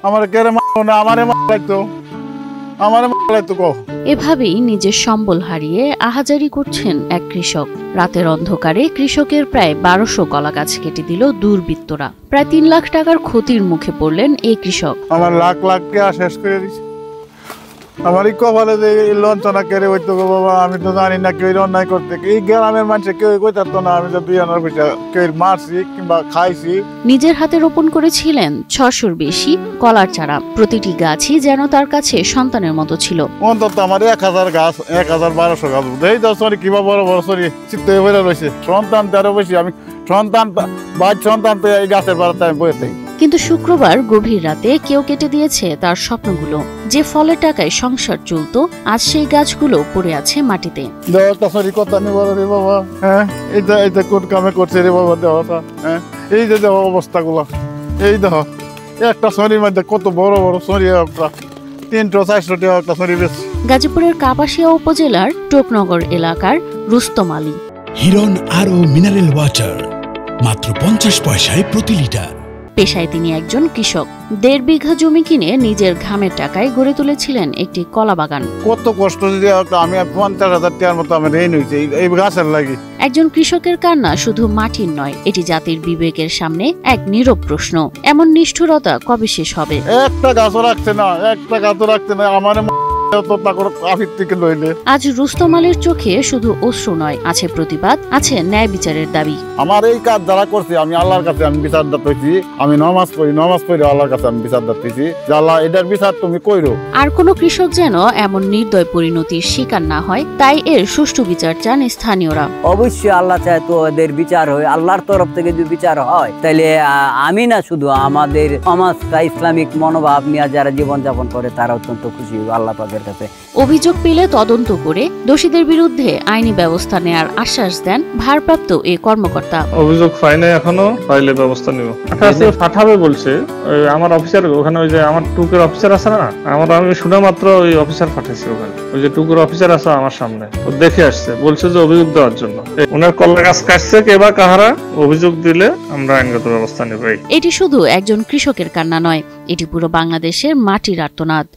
আমার কেরে না আমারে লাগতো আমারে লাগতো কো। এভাবেই নিজের সম্বল হারিয়ে আহাজারি করছেন এক কৃষক। রাতের অন্ধকারে কৃষকের প্রায় 1200 কলা গাছ কেটে দিল দুর্বৃত্তরা। প্রায় 3 লাখ টাকার ক্ষতির মুখে পড়লেন এই কৃষক। আমার লাখ লাখ টাকা শেষ করে দিছে। আমার কপালে যে লঞ্চনা কেড়ে হইতো গো বাবা, আমি তো জানি না কেউ অন্যায় করতে। এই গ্রামের মানুষে কেউ কইতারতো না আমি যে 2 আনার পয়সা কেউ মারছি কিংবা খাইছি। নিজের হাতে রোপণ করেছিলেন 600-র বেশি কলার চারা। প্রতিটি গাছই যেন তার কাছে সন্তানের মতো ছিল। অন্তত আমার 1000 গাছ 1200 গাছ এই দশরি কিবা বড় বড় সরি চিত্তে হয়ে রয়েছে। সন্তান তারও বেশি আমি সন্তান সন্তান তো এই গাছের বাড়াতে আমি বইতে। কিন্তু শুক্রবার গভীর রাতে কেউ কেটে দিয়েছে তার স্বপ্নগুলো। যে ফলের টাকায় সংসার চলত, আজ সেই গাছগুলো পড়ে আছে মাটিতে। বাবা হ্যাঁ এইটা কোন কামে করছে রে বাবা দেওয়া। হ্যাঁ এই যে দেওয়া অবস্থাগুলো এই দেহ একটা শনির মধ্যে কত বড় বড় শনি, একটা 300-400 টাকা একটা শনি বেশ। গাজীপুরের কাপাসিয়া উপজেলার টোকনগর এলাকার রুস্তম আলী। হিরন আরও মিনারেল ওয়াটার মাত্র 50 পয়সায় প্রতি লিটার। পেশায় তিনি একজন কৃষক। 1.5 বিঘা জমি কিনে নিজের ঘামের টাকায় গড়ে তুলেছিলেন একটি কলা বাগান। কত কষ্ট যদি আমি 50,000 টাকার মতো আমি ঋণ হয়েছি এই গাছের লাগি। একজন কৃষকের কান্না শুধু মাটির নয়, এটি জাতির বিবেকের সামনে এক নীরব প্রশ্ন। এমন নিষ্ঠুরতা কবে শেষ হবে? একটা গাছও রাখছে না, একটা গাছও রাখছে না। আমার আজ রুস্তম আলীর চোখে শুধু অশ্রু নয়, আছে প্রতিবাদ, আছে ন্যায় বিচারের দাবি। আমার এই কাজ যারা করছে আমি আল্লাহর কাছে আমি বিচার দাঁড়াইছি। আমি নামাজ পড়ি আল্লাহর কাছে আমি বিচার দাঁড়াইছি যে আল্লাহ এটার বিচার তুমি কইরো। আর কোন কৃষক যেন এমন নির্দয় পরিণতির শিকার না হয়, তাই এর সুষ্ঠু বিচার চান স্থানীয়রা। অবশ্যই আল্লাহ চায় তো এদের বিচার হয়, আল্লাহর তরফ থেকে যদি বিচার হয় তাহলে আমি না শুধু আমাদের সমাজটা ইসলামিক মনোভাব নিয়ে যারা জীবনযাপন করে তারা অত্যন্ত খুশি হবে আল্লাহ পাকের কাছে। অভিযোগ পেলে তদন্ত করে দোষীদের বিরুদ্ধে আইনি ব্যবস্থা নেয়ার আশ্বাস দেন ভারপ্রাপ্ত এই কর্মকর্তা। অভিযোগ ফাইনে এখনো ফাইলে ব্যবস্থা নিব। পাঠাবে বলছে আমার অফিসার ওখানে, ওই যে আমার টুকের অফিসার আছে না, আমি শুনে মাত্র ওই অফিসার পাঠাইছি ওখানে। ওই যে টুকের অফিসার আছে আমার সামনে, ও দেখে আসছে, বলছে যে অভিযোগ দেওয়ার জন্য। ওনার কলা গাছ কাটছে কে বা কাহারা, অভিযোগ দিলে আমরা আইনগত ব্যবস্থা নেব। এটি শুধু একজন কৃষকের কান্না নয়, এটি পুরো বাংলাদেশের মাটির আর্তনাদ।